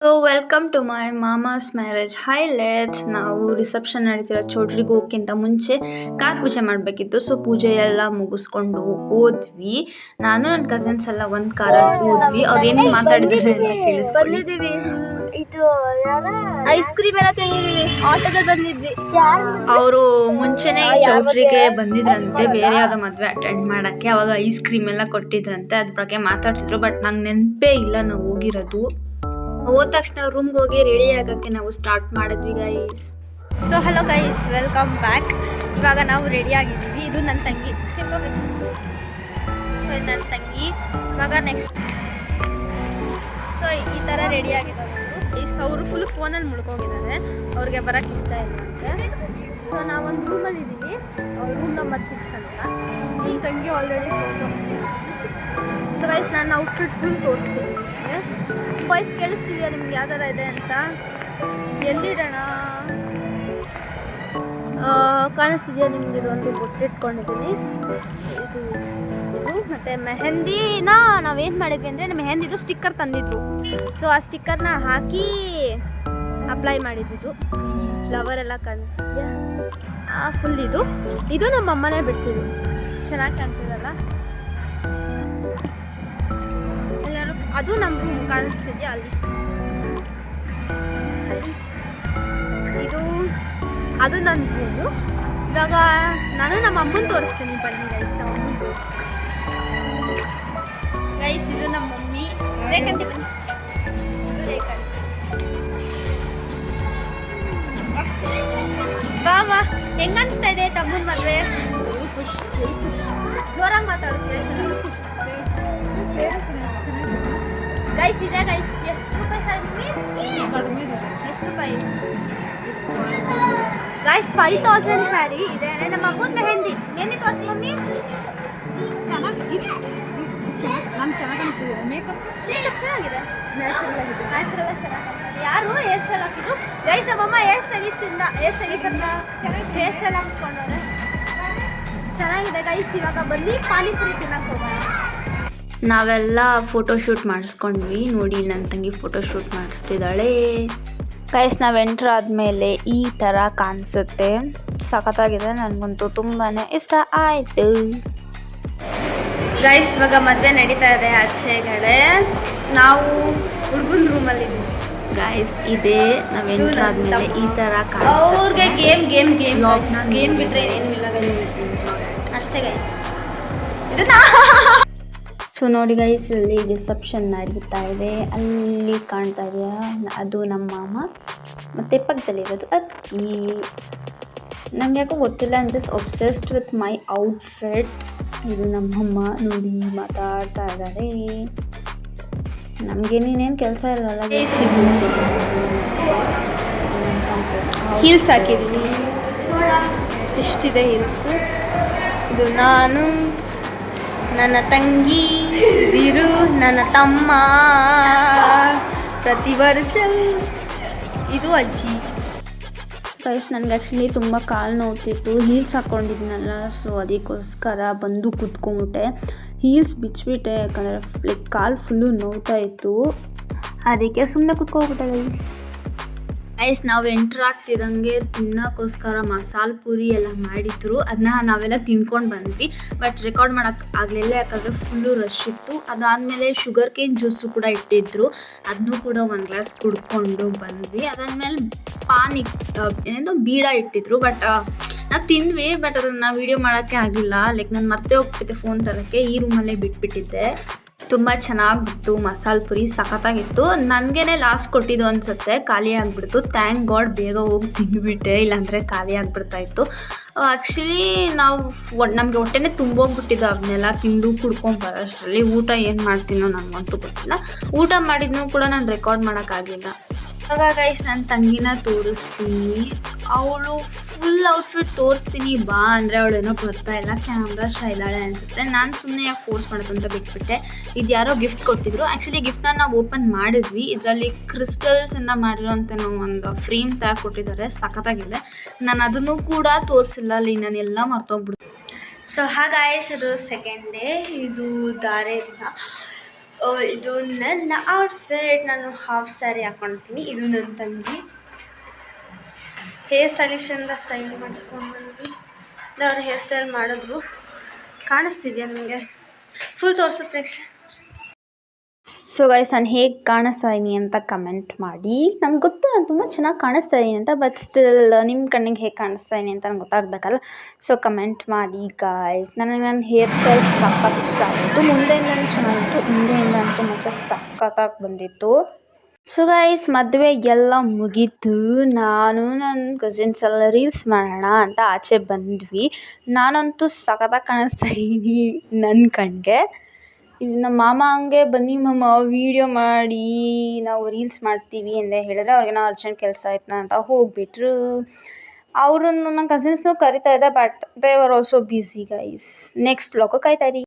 So welcome to my mama's marriage highlights. ನಾವು reception ನಡೀತಿರೋ ಚೌಟ್ರಿಗೆ ಹೋಗೋಕ್ಕಿಂತ ಮುಂಚೆ ಕಾರ್ ಪೂಜೆ ಮಾಡಬೇಕಿತ್ತು. ಸೊ ಪೂಜೆ ಎಲ್ಲ ಮುಗಿಸ್ಕೊಂಡು ಹೋದ್ವಿ. ನಾನು ನನ್ನ ಕಸಿನ್ಸ್ ಎಲ್ಲ ಒಂದು ಕಾರಲ್ಲಿ ಹೋದ್ವಿ. ಅವ್ರು ಏನೇನು ಮಾತಾಡಿದ್ದಾರೆ ಅಂತ ಕೇಳಿಸ್ಕೊಳ್ಳಿ. ಬಂದಿದ್ದೀವಿ. ಇದು ಐಸ್ ಕ್ರೀಮ್ ಎಲ್ಲ ತಿಂದಿದ್ದೀವಿ. ಆಟೋದಲ್ಲಿ ಬಂದಿದ್ವಿ. ಅವರು ಮುಂಚೆನೇ ಈ ಚೌಟ್ರಿಗೆ ಬಂದಿದ್ರಂತೆ, ಬೇರೆ ಯಾವುದೋ ಮದುವೆ ಅಟೆಂಡ್ ಮಾಡೋಕ್ಕೆ. ಅವಾಗ ಐಸ್ ಕ್ರೀಮ್ ಎಲ್ಲ ಕೊಟ್ಟಿದ್ರಂತೆ, ಅದ್ರ ಬಗ್ಗೆ ಮಾತಾಡ್ತಿದ್ರು. ಬಟ್ ನಂಗೆ ನೆನಪೇ ಇಲ್ಲ ನಾವು ಹೋಗಿರೋದು. ಹೋದ ತಕ್ಷಣ ರೂಮ್ಗೆ ಹೋಗಿ ರೆಡಿ ಆಗೋಕ್ಕೆ ನಾವು ಸ್ಟಾರ್ಟ್ ಮಾಡಿದ್ವಿ guys. So hello guys, welcome back. ಇವಾಗ ನಾವು ರೆಡಿ ಆಗಿದ್ದೀವಿ. ಇದು ನನ್ನ ತಂಗಿ. ಸೊ ಇದು ನನ್ನ ತಂಗಿ. ಇವಾಗ ನೆಕ್ಸ್ಟ್ ಸೊ ಈ ಥರ ರೆಡಿ ಆಗಿದ್ದಾರೆ ಅವರು ಫುಲ್ ಫೋನಲ್ಲಿ ಮುಳ್ಕೋಗಿದ್ದಾರೆ. ಅವ್ರಿಗೆ ಬರೋಕ್ಕೆ ಇಷ್ಟ ಇಲ್ಲ ಅಂತೆ. ಸೊ ನಾವೊಂದು ರೂಮಲ್ಲಿ ಇದ್ದೀವಿ, ರೂಮ್ ನಂಬರ್ 6 ಅಂತ. ಈ ತಂಗಿ ಆಲ್ರೆಡಿ ಫೋಟೋ. ಸೊ ಗೈಸ್, ನಾನು ಔಟ್ಫಿಟ್ ಫುಲ್ ತೋರಿಸ್ತೀನಿ. ವಾಯ್ಸ್ ಕೇಳಿಸ್ತಿದೆಯಾ ನಿಮ್ಗೆ ಯಾವ ಥರ ಇದೆ ಅಂತ? ಎಲ್ಲಿಡೋಣ? ಕಾಣಿಸ್ತಿದೆಯಾ ನಿಮ್ಗೆ? ಇದೊಂದು ಬೊಟ್ಟಿಟ್ಕೊಂಡಿದ್ದೀನಿ. ಇದು ಮತ್ತು ಮೆಹಂದಿನ ನಾವೇನು ಮಾಡಿದ್ವಿ ಅಂದರೆ, ಮೆಹಂದಿದು ಸ್ಟಿಕ್ಕರ್ ತಂದಿದ್ರು. ಸೊ ಆ ಸ್ಟಿಕ್ಕರ್ನ ಹಾಕಿ ಅಪ್ಲೈ ಮಾಡಿದ್ದು. ಫ್ಲವರ್ ಎಲ್ಲ ಕಾಣಿಸ್ತಿದೆಯಾ? ಫುಲ್ ಇದು ನಮ್ಮ ಅಮ್ಮನೇ ಬಿಡಿಸಿದ್ರು. ಚೆನ್ನಾಗಿ ಕಾಣ್ತಿದಲ್ಲ? ಎಲ್ಲರೂ ಅದು ನಮ್ಮ ರೂಮ್ ಕಾಣಿಸ್ತಿದೆಯಾ? ಅಲ್ಲಿ ಅದು ನನ್ನ ರೂಮು. ಇವಾಗ ನಾನು ನಮ್ಮ ಅಮ್ಮನ ತೋರಿಸ್ತೀನಿ. ಬನ್ನಿ ಗೈಸ್, ನಮ್ಮ ಅಮ್ಮನ ತೋರಿಸ್ತೀನಿ. ಗೈಸ್, ಇದು ನಮ್ಮ ಮಮ್ಮಿ. ರೇಖಂಟಿ ಬನ್ನಿ. ಬಾ ಬಾ. ಹೆಂಗ ಅನಿಸ್ತಾ ಇದೆ ತಮ್ಮನ ಮದುವೆ? ಜೋರಾಗಿ ಮಾತಾಡ್ತೀವಿ. ಗೈಸ್ ಇದೆ ಗೈಸ್. ಎಷ್ಟು ರೂಪಾಯಿ ಸರ್ ನಿಮಗೆ? ಎಷ್ಟು ರೂಪಾಯಿ ಗೈಸ್? 5000 ಸ್ಯಾರಿ ಇದೆ. ನಮ್ಮ ಅಮ್ಮನ ಮೆಹಂದಿ ತೋರಿಸಿ ಮಮ್ಮಿ. ಚೆನ್ನಾಗಿದೆ. ಮೇಕಪ್ ಚೆನ್ನಾಗಿದೆ. ನ್ಯಾಚುರಲ್ ಚೆನ್ನಾಗಿ. ಯಾರು ಹೇರ್ ಸ್ಟೈಲ್ ಹಾಕಿದ್ದು? ಗೈಸ್, ನಮ್ಮಮ್ಮ ಹೇರ್ ಸ್ಟೈಲ್ ಹಾಕ್ಸ್ಕೊಂಡವ್ರೆ. ಚೆನ್ನಾಗಿದೆ ಗೈಸ್. ಇವಾಗ ಬನ್ನಿ ಪಾನಿಪುರಿ ತಿನ್ನಕ್ಕೆ ಹೋಗೋಣ. ನಾವೆಲ್ಲ ಫೋಟೋಶೂಟ್ ಮಾಡಿಸ್ಕೊಂಡ್ವಿ. ನೋಡಿ, ನನ್ನ ತಂಗಿ ಫೋಟೋಶೂಟ್ ಮಾಡಿಸ್ತಿದ್ದಾಳೆ. ಗೈಸ್, ನಾವು ಎಂಟ್ರ್ ಆದಮೇಲೆ ಈ ಥರ ಕಾಣಿಸುತ್ತೆ. ಸಖತ್ತಾಗಿದೆ. ನನಗಂತೂ ತುಂಬಾ ಇಷ್ಟ ಆಯಿತು. ಗೈಸ್, ಇವಾಗ ಮದುವೆ ನಡೀತಾ ಇದೆ ಆಚೆಗಡೆ. ನಾವು ಹುಡುಗನ ರೂಮಲ್ಲಿದ್ದೀವಿ. ಗೈಸ್, ಇದೇ ನಾವು ಎಂಟ್ರ್ ಆದಮೇಲೆ ಈ ಥರ ಕಾಣಿಸುತ್ತೆ. ಅವ್ರಿಗೆ ಗೇಮ್ ಬಿಟ್ಟರೆ ಏನೂ ಇಲ್ಲ ಗೈಸ್. ಅಷ್ಟೇ ಗೈಸ್. ಸೊ ನೋಡಿ ಗೈಸ್, ಇಲ್ಲಿ ರಿಸೆಪ್ಷನ್ ನಡೀತಾ ಇದೆ. ಅಲ್ಲಿ ಕಾಣ್ತಾ ಇದೆಯಾ? ಅದು ನಮ್ಮ ಮಾಮ. ಮತ್ತು ಪಕ್ಕದಲ್ಲಿರೋದು ಅಕ್ಕಿ. ನಂಗೆ ಯಾಕೋ ಗೊತ್ತಿಲ್ಲ, I am just obsessed with my outfit. ಇದು ನಮ್ಮಮ್ಮ. ನೋಡಿ, ಮಾತಾಡ್ತಾ ಇದ್ದಾರೆ. ನಮಗೇನೇನು ಕೆಲಸ ಇರಲ್ಲ. ಹೀಲ್ಸ್ ಹಾಕಿದ್ದೀನಿ. ಇಷ್ಟಿದೆ ಹೀಲ್ಸ್. ಇದು ನಾನು, ನನ್ನ ತಂಗಿ, ಬಿರು, ನನ್ನ ತಮ್ಮ. ಪ್ರತಿ ವರ್ಷ ಇದು ಅಜ್ಜಿ. ಗೈಸ್, ನನಗೆ ಆ್ಯಕ್ಚುಲಿ ತುಂಬ ಕಾಲು ನೋವ್ತಿತ್ತು. ಹೀಲ್ಸ್ ಹಾಕ್ಕೊಂಡಿದ್ನಲ್ಲ, ಸೊ ಅದಕ್ಕೋಸ್ಕರ ಬಂದು ಕೂತ್ಕೊಂಡ್ಬಿಟ್ಟೆ. ಹೀಲ್ಸ್ ಬಿಚ್ಚಿಬಿಟ್ಟೆ, ಯಾಕಂದರೆ ಲೈಕ್ ಕಾಲು ಫುಲ್ಲು ನೋವ್ತಾ ಇತ್ತು. ಅದಕ್ಕೆ ಸುಮ್ಮನೆ ಕೂತ್ಕೊಂಡ್ಬಿಟ್ಟೆ ಗೈಸ್. ನಾವು ಎಂಟ್ರ್ ಆಗ್ತಿದ್ದಂಗೆ ತಿನ್ನೋಕ್ಕೋಸ್ಕರ ಮಸಾಲೆ ಪೂರಿ ಎಲ್ಲ ಮಾಡಿದ್ರು. ಅದನ್ನ ನಾವೆಲ್ಲ ತಿನ್ಕೊಂಡು ಬಂದ್ವಿ. ಬಟ್ ರೆಕಾರ್ಡ್ ಮಾಡೋಕ್ಕೆ ಆಗಲಿಲ್ಲ, ಯಾಕಂದರೆ ಫುಲ್ಲು ರಶ್ ಇತ್ತು. ಅದಾದಮೇಲೆ ಶುಗರ್ ಕೇನ್ ಜ್ಯೂಸು ಕೂಡ ಇಟ್ಟಿದ್ರು. ಅದನ್ನೂ ಕೂಡ ಒಂದು ಗ್ಲಾಸ್ ಕುಡ್ಕೊಂಡು ಬಂದ್ವಿ. ಅದಾದಮೇಲೆ ಏನೇನೋ ಬೀಡ ಇಟ್ಟಿದ್ರು. ಬಟ್ ನಾವು ತಿಂದ್ವಿ. ಬಟ್ ಅದನ್ನು ವೀಡಿಯೋ ಮಾಡೋಕ್ಕೆ ಆಗಲಿಲ್ಲ. ಲೈಕ್ ನಾನು ಮರ್ತೇ ಹೋಗ್ಬಿಟ್ಟಿದ್ದೆ ಫೋನ್ ತರೋಕ್ಕೆ. ಈ ರೂಮಲ್ಲೇ ಬಿಟ್ಬಿಟ್ಟಿದ್ದೆ. ತುಂಬ ಚೆನ್ನಾಗಿತ್ತು. ಮಸಾಲೆ ಪುರಿ ಸಖತ್ತಾಗಿತ್ತು. ನನಗೇನೆ ಲಾಸ್ಟ್ ಕೊಟ್ಟಿದ್ದು ಅನಿಸುತ್ತೆ. ಖಾಲಿ ಆಗಿಬಿಡ್ತು. ಥ್ಯಾಂಕ್ ಗಾಡ್ ಬೇಗ ಹೋಗಿ ತಿಂದುಬಿಟ್ಟೆ, ಇಲ್ಲಾಂದರೆ ಖಾಲಿ ಆಗಿಬಿಡ್ತಾಯಿತ್ತು. ಆ್ಯಕ್ಚುಲಿ ನಮಗೆ ಹೊಟ್ಟೆನೇ ತುಂಬೋಗ್ಬಿಟ್ಟಿದ್ದು. ಅದನ್ನೆಲ್ಲ ತಿಂದು ಕುಡ್ಕೊಂಡು ಬರೋಷ್ಟರಲ್ಲಿ ಊಟ ಏನು ಮಾಡ್ತೀನೋ ನನಗಂತೂ ಗೊತ್ತಿಲ್ಲ. ಊಟ ಮಾಡಿದ್ನೂ ಕೂಡ ನಾನು ರೆಕಾರ್ಡ್ ಮಾಡೋಕ್ಕಾಗಲಿಲ್ಲ. ಇವಾಗ ಗೈಸ್, ನನ್ನ ತಂಗಿನ ತೋರಿಸ್ತೀನಿ. ಅವಳು ಫುಲ್ ಔಟ್ಫಿಟ್ ತೋರಿಸ್ತೀನಿ ಬಾ ಅಂದರೆ ಅವಳೇನೋ ಬರ್ತಾ ಇಲ್ಲ. ಕ್ಯಾಮ್ರಾ ಶೈ ಇದ್ದಾಳೆ ಅನಿಸುತ್ತೆ. ನಾನು ಸುಮ್ಮನೆ ಯಾಕೆ ಫೋರ್ಸ್ ಮಾಡೋದು ಅಂತ ಬಿಟ್ಬಿಟ್ಟೆ. ಇದು ಯಾರೋ ಗಿಫ್ಟ್ ಕೊಟ್ಟಿದ್ರು. ಆ್ಯಕ್ಚುಲಿ ಗಿಫ್ಟ್ನ ನಾವು ಓಪನ್ ಮಾಡಿದ್ವಿ. ಇದರಲ್ಲಿ ಕ್ರಿಸ್ಟಲ್ಸಿಂದ ಮಾಡಿರೋಂಥ ಒಂದು ಫ್ರೇಮ್ ಥರ ಕೊಟ್ಟಿದ್ದಾರೆ. ಸಖತ್ತಾಗಿದೆ. ನಾನು ಅದನ್ನು ಕೂಡ ತೋರಿಸಿಲ್ಲ. ಅಲ್ಲಿ ನಾನೆಲ್ಲ ಮರ್ತೋಗ್ಬಿಡ್ತೀನಿ. ಸೊ ಹಾಗಾಯ್ಸ್, ಇದು ಸೆಕೆಂಡ್ ಡೇ. ಇದು ಧಾರೆ ದಿನ. ಇದು ನನ್ನ ಔಟ್ಫಿಟ್. ನಾನು ಹಾಫ್ ಸ್ಯಾರಿ ಹಾಕ್ಕೊಳ್ತೀನಿ. ಇದು ನನ್ನ ತಂಗಿ ಹೇರ್ ಸ್ಟೈಲಿಶಿಂದ ಸ್ಟೈಲ್ ಮಾಡಿಸ್ಕೊಂಡು ಬಂದು ಅವ್ರು ಹೇರ್ ಸ್ಟೈಲ್ ಮಾಡಿದ್ರು. ಕಾಣಿಸ್ತಿದೆಯಾ ನಿಮಗೆ? ಫುಲ್ ತೋರಿಸು ಪ್ರೇಕ್ಷೆ. ಸೊ ಗೈಸ್, ನಾನು ಹೇಗೆ ಕಾಣಿಸ್ತಾ ಇದೀನಿ ಅಂತ ಕಮೆಂಟ್ ಮಾಡಿ. ನಂಗೆ ಗೊತ್ತು ನಾನು ತುಂಬ ಚೆನ್ನಾಗಿ ಕಾಣಿಸ್ತಾ ಇದ್ದೀನಿ ಅಂತ, ಬಟ್ ಸ್ಟಿಲ್ ನಿಮ್ಮ ಕಣ್ಣಿಗೆ ಹೇಗೆ ಕಾಣಿಸ್ತಾ ಇದೀನಿ ಅಂತ ನಂಗೆ ಗೊತ್ತಾಗಬೇಕಲ್ಲ. ಸೊ ಕಮೆಂಟ್ ಮಾಡಿ ಗಾಯ್ಸ್. ನನಗೆ ನನ್ನ ಹೇರ್ ಸ್ಟೈಲ್ ಸಖತ್ ಇಷ್ಟ ಆಗಿತ್ತು. ಮುಂದೆಯಿಂದಲೂ ಚೆನ್ನಾಗಿತ್ತು, ಹಿಂದೆಯಿಂದ ಅಂತೂ ಮಾತ್ರ ಸಖತ್ತಾಗಿ ಬಂದಿತ್ತು. ಸೊ ಗೈಸ್, ಮದುವೆ ಎಲ್ಲ ಮುಗೀತು. ನಾನು ನನ್ನ ಕಸಿನ್ಸ್ ಎಲ್ಲ ರೀಲ್ಸ್ ಮಾಡೋಣ ಅಂತ ಆಚೆ ಬಂದ್ವಿ. ನಾನಂತೂ ಸಖತ್ತಾಗಿ ಕಾಣಿಸ್ತಾ ಇದ್ದೀನಿ ನನ್ನ ಕಣ್ಣಿಗೆ. ನಮ್ಮ ಮಾಮ ಹಂಗೆ ಬನ್ನಿ ಮಾಮ ವೀಡಿಯೋ ಮಾಡಿ ನಾವು ರೀಲ್ಸ್ ಮಾಡ್ತೀವಿ ಅಂತ ಹೇಳಿದ್ರೆ ಅವ್ರಿಗೇನೋ ಅರ್ಜೆಂಟ್ ಕೆಲಸ ಆಯ್ತು ಅಂತ ಹೋಗ್ಬಿಟ್ರು. ಅವ್ರನ್ನು ನನ್ನ ಕಸಿನ್ಸ್ನೂ ಕರಿತಾ ಇದ್ದೆ, but they were also busy guys. Next vlog ಕಾಯ್ತಾ ಇರಿ.